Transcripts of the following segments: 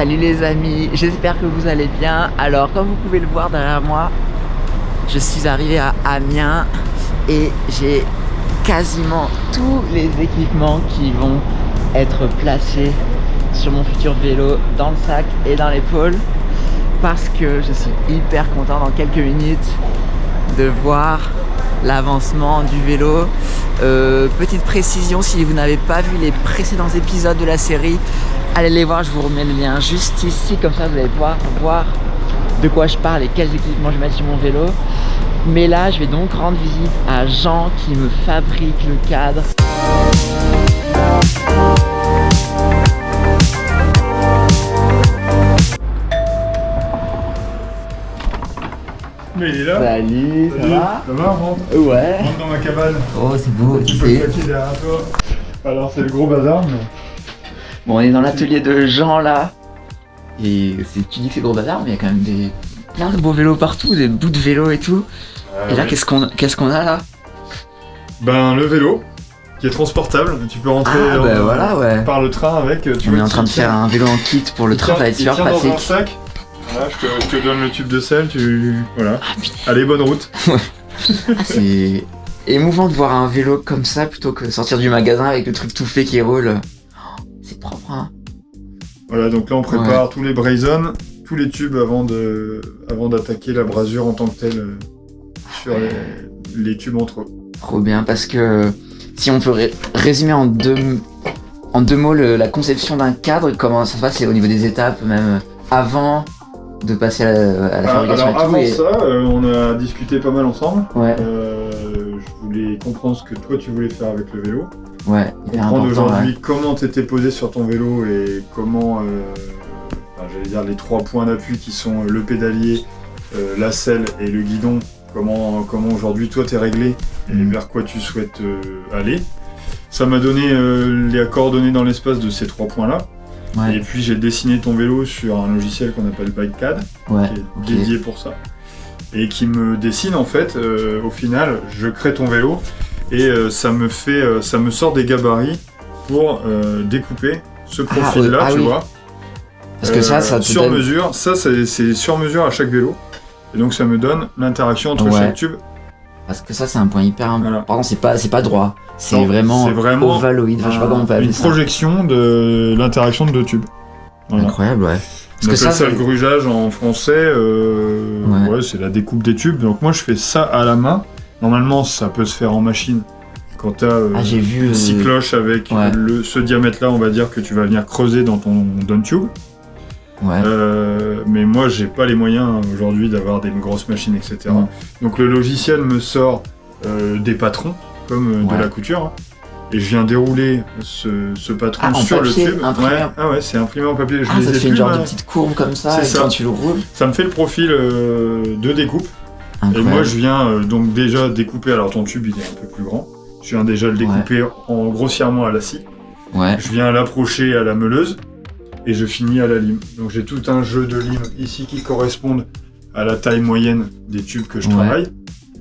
Salut les amis, j'espère que vous allez bien. Alors comme vous pouvez le voir derrière moi, je suis arrivé à Amiens et j'ai quasiment tous les équipements qui vont être placés sur mon futur vélo dans le sac et dans l'épaule, parce que je suis hyper content dans quelques minutes de voir l'avancement du vélo. Petite précision, si vous n'avez pas vu les précédents épisodes de la série, allez les voir, je vous remets le lien juste ici, comme ça vous allez pouvoir voir de quoi je parle et quels équipements je mets sur mon vélo. Mais là je vais donc rendre visite à Jean qui me fabrique le cadre. Mais il est là. Salut, ça va? Ça va, rentre. Ouais. Rentre dans ma cabane. Oh c'est beau, Tu peux claquer derrière toi. Alors c'est le gros bazar, mais... Bon, on est dans l'atelier de Jean là. Et tu dis que c'est gros bazar, mais il y a quand même plein de beaux vélos partout, des bouts de vélo et tout. Et là, oui. qu'est-ce qu'on a là? Ben le vélo, qui est transportable. Tu peux rentrer voilà, ouais. par le train avec. On est en train de faire un vélo en kit pour le train, ça va être super pratique. Dans un sac. Voilà, je te donne le tube de sel, Voilà. Allez, bonne route. C'est émouvant de voir un vélo comme ça plutôt que de sortir du magasin avec le truc tout fait qui roule. C'est propre, hein. Voilà, donc là on prépare tous les Brazon, tous les tubes avant d'attaquer la brasure en tant que telle sur les tubes entre eux. Trop bien, parce que si on peut résumer en deux mots la conception d'un cadre, comment ça se passe, c'est au niveau des étapes, même avant de passer à la fabrication. Alors avant ça, on a discuté pas mal ensemble. Ouais. Je voulais comprendre ce que toi tu voulais faire avec le vélo. Ouais, hyper Comprendre important. aujourd'hui comment t'étais posé sur ton vélo et comment, j'allais dire les 3 points d'appui qui sont le pédalier, la selle et le guidon. Comment aujourd'hui toi t'es réglé et vers quoi tu souhaites aller. Ça m'a donné les coordonnées dans l'espace de ces 3 points là. Ouais. Et puis j'ai dessiné ton vélo sur un logiciel qu'on appelle BikeCAD, qui est dédié pour ça. Et qui me dessine en fait, au final, je crée ton vélo et ça me sort des gabarits pour découper ce profil là, tu vois. Parce que ça te sur donne... mesure, ça c'est sur mesure à chaque vélo. Et donc ça me donne l'interaction entre chaque tube. Parce que ça c'est un point hyper important. Voilà. Pardon, c'est pas droit. C'est vraiment ovaloïde. Enfin, je sais pas comment on peut appeler une ça. projection de l'interaction de 2 tubes. Voilà. Incroyable, ouais. On appelle ça le grugeage en français. Ouais, c'est la découpe des tubes. Donc moi je fais ça à la main. Normalement ça peut se faire en machine. Quand t'as j'ai vu 6 cloches avec ce diamètre-là, on va dire que tu vas venir creuser dans ton down tube. Ouais. Mais moi j'ai pas les moyens aujourd'hui d'avoir des grosses machines, etc. Donc le logiciel me sort des patrons comme de la couture, hein, et je viens dérouler ce patron sur le tube. C'est imprimé en papier. Ça te fait une genre de petite courbe comme ça, et quand tu le roules. Ça me fait le profil de découpe. Incroyable. Et moi je viens donc déjà découper. Alors ton tube il est un peu plus grand. Je viens déjà le découper grossièrement à la scie. Ouais. Je viens l'approcher à la meuleuse. Et je finis à la lime. Donc j'ai tout un jeu de limes ici qui correspondent à la taille moyenne des tubes que je travaille.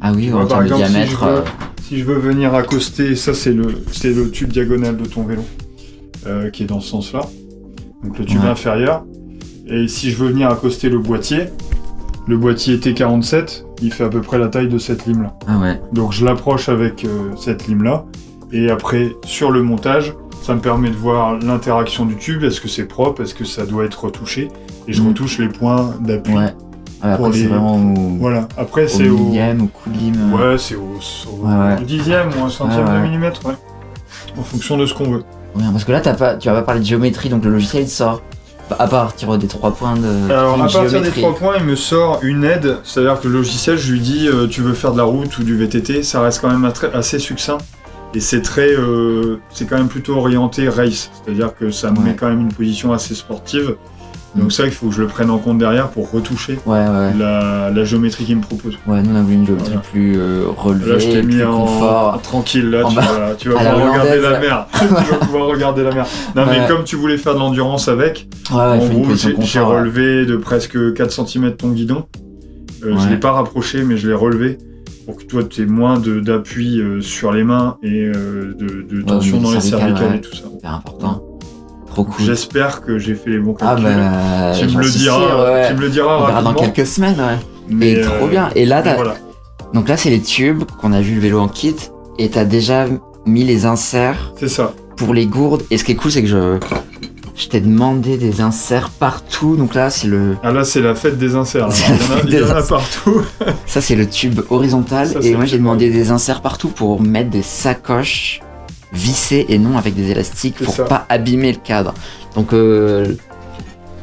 Ah oui, en termes de diamètre. Si je veux venir accoster, ça c'est le tube diagonal de ton vélo, qui est dans ce sens-là. Donc le tube inférieur. Et si je veux venir accoster le boîtier T47, il fait à peu près la taille de cette lime-là. Ah ouais. Donc je l'approche avec cette lime-là. Et après, sur le montage, ça me permet de voir l'interaction du tube, est-ce que c'est propre, est-ce que ça doit être retouché, et je retouche les points d'appui. Ouais. Après c'est vraiment voilà. Après c'est au millième, au coup de lime. Ouais, c'est au dixième ou un centième de millimètre, en fonction de ce qu'on veut. Ouais, parce que là tu vas pas parler de géométrie, donc le logiciel il sort à partir des 3 points de Alors à partir géométrie. des 3 points, il me sort une aide, c'est-à-dire que le logiciel, je lui dis tu veux faire de la route ou du VTT, ça reste quand même assez succinct. Et c'est quand même plutôt orienté race, c'est-à-dire que ça me met quand même une position assez sportive. Donc ça, il faut que je le prenne en compte derrière pour retoucher la géométrie qu'il me propose. Ouais, nous on a voulu une géométrie plus relevée, là, je t'ai mis confort. Tranquille, là, tu vas pouvoir regarder la mer. Tu vas pouvoir regarder la mer. Non, mais comme tu voulais faire de l'endurance avec, en gros, j'ai relevé de presque 4 cm ton guidon. Je l'ai pas rapproché, mais je l'ai relevé. Pour que toi tu aies moins d'appui sur les mains et de tension dans les cervicales et tout ça. Super important. Trop cool. J'espère que j'ai fait les bons Ah calculs. bah, tu j'en me le suis diras, sûr, ouais. tu me le diras On verra rapidement. dans quelques semaines, ouais. Mais, Et trop bien. Et là, voilà. donc là, c'est les tubes qu'on a vu le vélo en kit. Et t'as déjà mis les inserts C'est ça. pour les gourdes. Et ce qui est cool, c'est que je t'ai demandé des inserts partout. Donc là, c'est le, Ah là, c'est la fête des inserts. là. Il y en a partout. ça c'est le tube horizontal. Ça, c'est Et moi, le j'ai tube demandé des inserts partout pour mettre des sacoches vissées et non avec des élastiques C'est pour ça. pas abîmer le cadre. Donc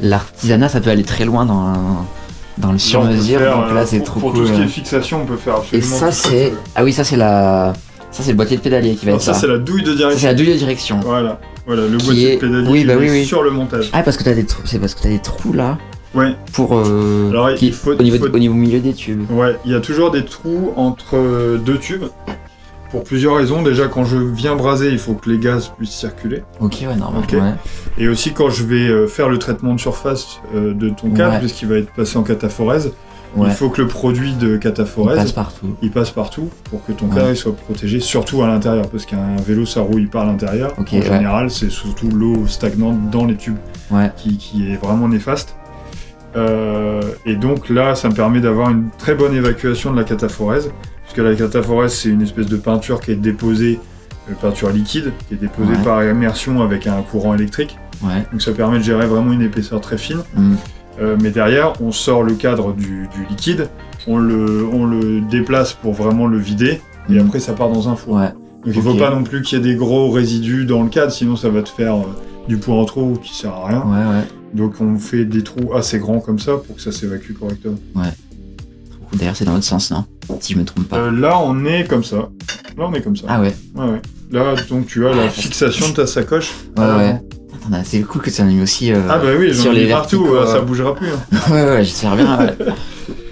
l'artisanat, ça peut aller très loin dans le sur-mesure. Là, on peut faire, Donc là, c'est pour, trop pour cool. tout ce qui est fixation, on peut faire Et absolument ça, tout ce que c'est, tu veux. ah oui, ça c'est le boîtier de pédalier qui va Alors être ça, ça. c'est la douille de Ça, direction. c'est la douille de direction. Voilà, le Qui boîtier est- de pédalier oui, bah il oui, est oui. sur le montage. Ah, parce que c'est parce que t'as des trous là Ouais, pour alors qui- il faut, au niveau milieu des tubes. Ouais, il y a toujours des trous entre deux tubes. Pour plusieurs raisons. Déjà, quand je viens braser, il faut que les gaz puissent circuler. Ok, ouais, normal. Ok. Ouais. Et aussi, quand je vais faire le traitement de surface de ton cadre, Ouais. puisqu'il va être passé en cataphorèse, Ouais. il faut que le produit de Il cataphorèse passe partout. il passe partout pour que ton Ouais. cadre il soit protégé, surtout à l'intérieur, parce qu'un vélo ça rouille par l'intérieur. Ok, En ouais. général, c'est surtout l'eau stagnante dans les tubes Ouais. qui est vraiment néfaste. Et donc là, ça me permet d'avoir une très bonne évacuation de la cataphorèse, puisque la cataphorèse c'est une espèce de peinture qui est déposée, peinture liquide, qui est déposée Ouais. par immersion avec un courant électrique. Ouais. Donc ça permet de gérer vraiment une épaisseur très fine. Mm. Mais derrière, on sort le cadre du liquide, on le déplace pour vraiment le vider, et Mm. après ça part dans un four. Ouais. Donc il faut Ok. pas non plus qu'il y ait des gros résidus dans le cadre, sinon ça va te faire du poids en trop qui sert à rien. Ouais, ouais. Donc on fait des trous assez grands comme ça pour que ça s'évacue correctement. Trop cool. D'ailleurs, c'est dans l'autre sens, non? Si je me trompe pas. Là on est comme ça. Là on est comme ça. Ah ouais. Ouais. Là donc tu as la fixation de ta sacoche. Ouais, à ouais. l'avant. Attends, c'est cool que tu en aies mis aussi Ah bah oui, j'en sur ai les mis partout, verticaux, ça bougera plus. Hein. Ouais, ouais, j'espère bien. Ouais.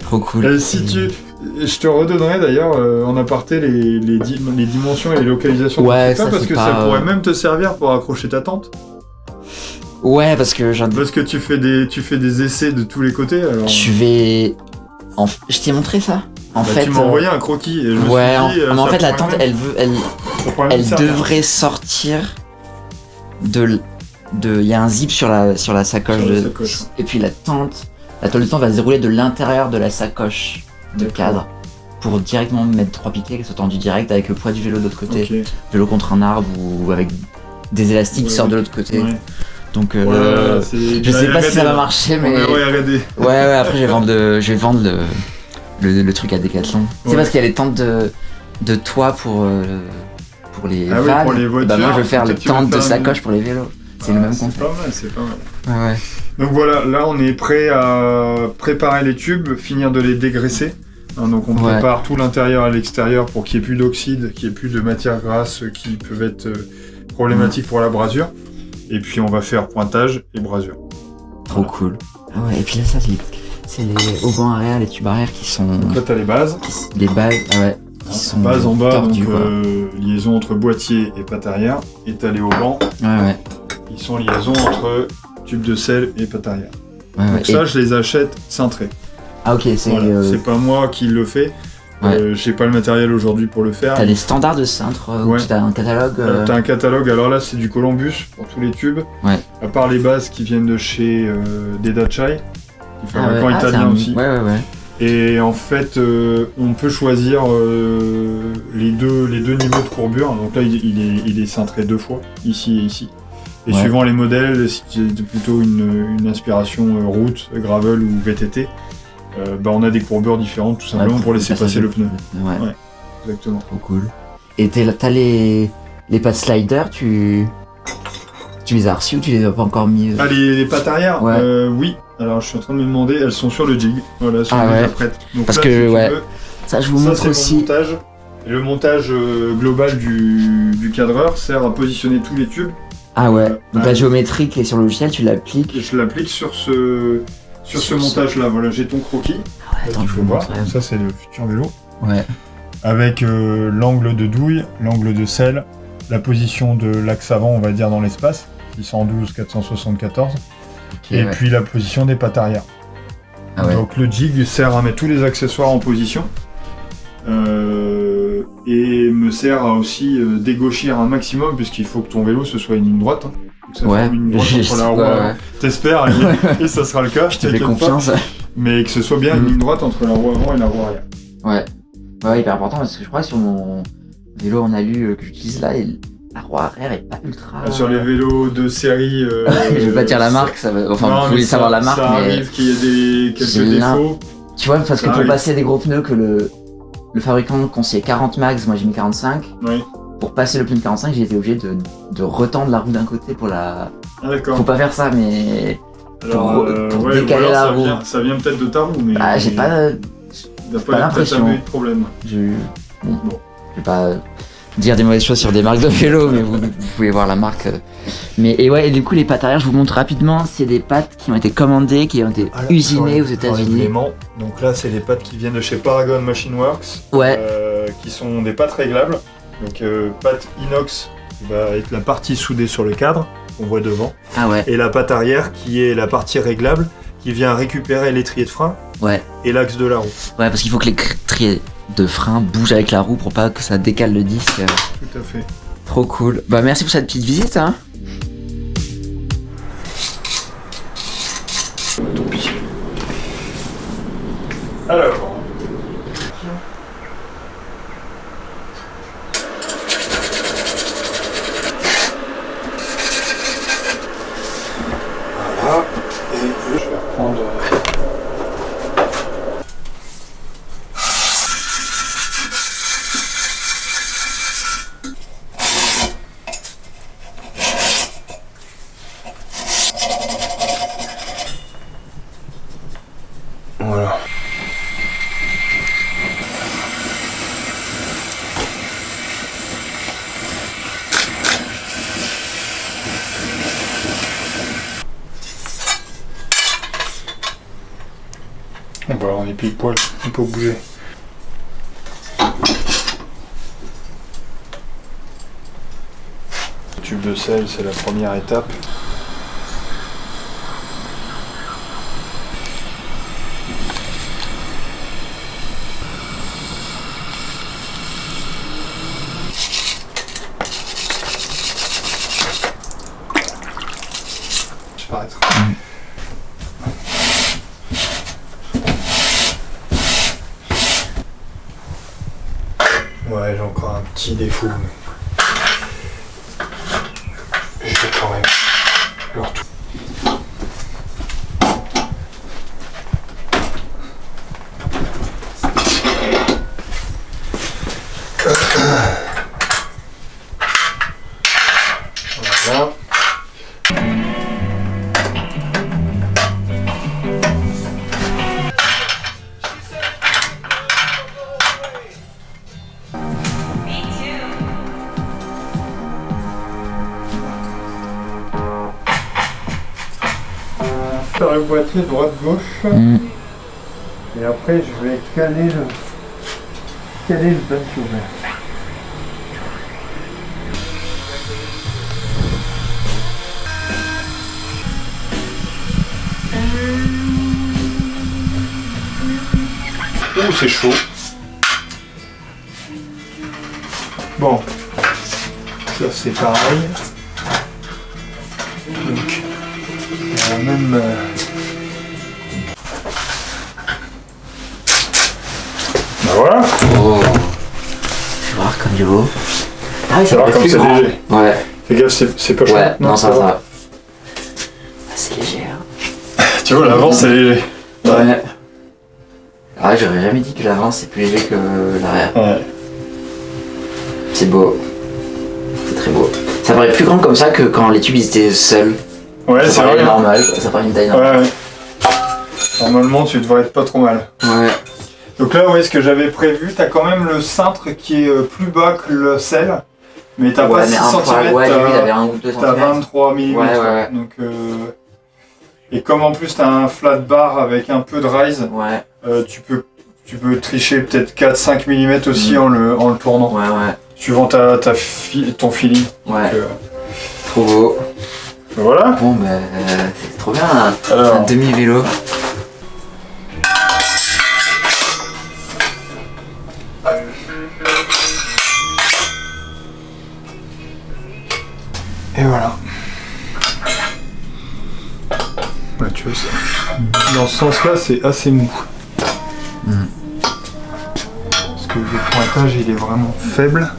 Trop cool. Si je te redonnerai d'ailleurs en aparté les dimensions et les localisations Ouais, de tout ça, parce c'est que pas, ça pourrait même te servir pour accrocher ta tente. Ouais, parce que Parce que tu fais des essais de tous les côtés. Alors, je vais. Je t'ai montré ça. En bah, fait. tu m'as envoyé un croquis et je me Ouais, suis dit, mais en ça fait, la pourrait tente, même- ça pourrait même elle servir. devrait sortir de. Il y a un zip sur la sacoche. Sur la de- sacoche. Et puis la toile de tente va se dérouler de l'intérieur de la sacoche de D'accord. cadre pour directement mettre 3 piquets qui sont tendus direct avec le poids du vélo de l'autre côté. Ok. Vélo contre un arbre ou avec des élastiques qui Ouais, sortent de l'autre côté. Ouais. Donc Voilà, c'est- je sais j'ai pas si ça va regardé, marcher, là. mais On a regardé. ouais, après je vais vendre le truc à Decathlon. C'est Ouais. parce qu'il y a les tentes de toit pour les Ah oui, vannes. pour les Et voitures, bah moi je vais faire les peut-être tu vas tentes de faire une- sacoche pour les vélos. C'est le même C'est concept. pas mal, c'est pas mal. Ouais, ouais. Donc voilà, là on est prêt à préparer les tubes, finir de les dégraisser. Hein, donc on Ouais. prépare tout l'intérieur à l'extérieur pour qu'il n'y ait plus d'oxyde, qu'il n'y ait plus de matières grasses qui peuvent être problématiques pour la brasure. Et puis on va faire pointage et brasure. Trop cool. Ah ouais, et puis là ça c'est les haubans arrière, les tubes arrière qui sont Donc là t'as les bases. les bases, ah ouais, qui sont Base en bas, tordus, donc quoi. liaison entre boîtier et patte arrière. Et t'as les haubans, Ouais, ouais. qui sont liaison entre tube de selle et patte arrière. Ouais, ouais. Donc ça je les achète cintrés. Ah ok, c'est Voilà. C'est pas moi qui le fais. Ouais. J'ai pas le matériel aujourd'hui pour le faire. t'as des standards de cintre ou Ouais. t'as un catalogue T'as un catalogue, alors là c'est du Columbus pour tous les tubes, Ouais. à part les bases qui viennent de chez Dedachai, qui est Ah ouais. fabricant Ah, c'est italien aussi. Ouais, ouais, ouais. Et en fait, on peut choisir les deux niveaux de courbure, donc là il est cintré 2 fois, ici et ici. Et Ouais. suivant les modèles, si c'est plutôt une inspiration route, gravel ou VTT, bah on a des courbures différentes tout simplement Ouais, pour laisser passer le pneu. Ouais, Ouais. Exactement. trop cool. Et t'as les pads sliders, tu les as reçus ou tu les as pas encore mis Ah, les pattes arrière Ouais. Oui. Alors, je suis en train de me demander, elles sont sur le jig. Voilà, sur Ah le ouais. prête. Donc Parce là, que, si tu ouais. veux, Ça, je vous ça, montre c'est aussi. mon montage. Et le montage global du cadreur sert à positionner tous les tubes. Ah ouais. Donc Ah, la géométrie qui est sur le logiciel, tu l'appliques. Et je l'applique sur ce montage-là. Voilà, j'ai ton croquis. Ah ouais, Là, attends, tu je peux vous voir. montre. Ça, c'est le futur vélo. Ouais. Avec l'angle de douille, l'angle de selle, la position de l'axe avant, on va dire, dans l'espace. 612, 474. Ok, Et ouais. puis la position des pattes arrière. Ah ouais. Donc le jig sert à mettre tous les accessoires en position et me sert à aussi dégauchir un maximum puisqu'il faut que ton vélo ce soit une ligne droite. Hein. Ça Ouais, forme une droite entre la roue. ouais. T'espères, et ça sera le cas. Je te fais t'inquiète pas. confiance. Mais que ce soit bien une ligne droite entre la roue avant et la roue arrière. Ouais. Ouais, hyper important parce que je crois que sur mon vélo en alu que j'utilise là, la roue arrière est pas ultra. Sur les vélos de série. Je vais pas dire la marque, ça va. Enfin, non, vous pouvez savoir la marque, ça mais. arrive qu'il y ait quelques j'ai défauts. Tu vois, parce que Ça pour arrive. passer des gros pneus que le fabricant conseillait 40 max, moi j'ai mis 45. Oui. Pour passer le pneu de 45, j'ai été obligé de retendre la roue d'un côté pour la. Ah, d'accord. Faut pas faire ça, mais. Alors, pour ouais, décaler ou alors la ça roue. ça vient peut-être de ta roue, mais. Ah, j'ai pas. T'as pas pas l'impression. jamais eu de problème. Bon. Je vais pas dire des mauvaises choses sur des marques de vélo, mais vous pouvez voir la marque. Mais et ouais, et du coup, les pattes arrière, je vous montre rapidement, c'est des pattes qui ont été commandées, qui ont été usinées aux États-Unis. Donc là, c'est les pattes qui viennent de chez Paragon Machine Works, Ouais. qui sont des pattes réglables. Donc patte inox qui va être la partie soudée sur le cadre qu'on voit devant, Ah ouais. et la patte arrière qui est la partie réglable qui vient récupérer l'étrier de frein Ouais. et l'axe de la roue. Ouais, parce qu'il faut que les triers de frein bougent avec la roue pour pas que ça décale le disque. Tout à fait. Trop cool. Bah merci pour cette petite visite, hein. Alors. Voilà. Et je vais reprendre. Voilà. Bon, bah, on est pile poil, on peut bouger. Le tube de sel, c'est la première étape. Disparaître. Ouais, j'ai encore un petit défaut. Mais je vais quand même le retourner. Voilà. Faire le boîtier droite-gauche, et après je vais caler le bunch ouvert. Ouh, c'est chaud. Bon, ça c'est pareil. Donc, la même. Bah voilà. Oh. Je vais voir comme il est beau. Ah oui, C'est vrai comme plus c'est grand. léger. Ouais. Fais gaffe, c'est pas chaud. Ouais, non, ça va. va. Ah, c'est léger, hein. Tu vois, l'avant c'est léger. Ouais. Ah, j'aurais jamais dit que l'avant c'est plus léger que l'arrière. Ouais. C'est beau. C'est très beau. Ça paraît plus grand comme ça que quand les tubes ils étaient seuls. Ouais, Ça c'est paraît vrai. normal, ça paraît une taille normale. Ouais, ouais. Normalement, tu devrais être pas trop mal. Ouais. Donc là, ouais, ce que j'avais prévu, t'as quand même le cintre qui est plus bas que le sel, mais t'as pas 6 mais un poil, cm, ouais, lui, il avait 1 ou 2 t'as cm. 23 mm. Ouais. Donc, et comme en plus t'as un flat bar avec un peu de rise, Ouais, tu peux tricher peut-être 4-5 mm aussi en le tournant, ouais. suivant ton feeling. Ouais. Donc, Trop beau. voilà. Bon, ben, c'est trop bien, un Alors, demi-vélo. et voilà. Ouais, tu vois ça. Dans ce sens-là, c'est assez mou. Parce que le pointage, il est vraiment faible.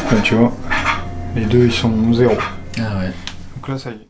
Là, tu vois, les deux, ils sont 0. Ah ouais. Donc là, ça y est.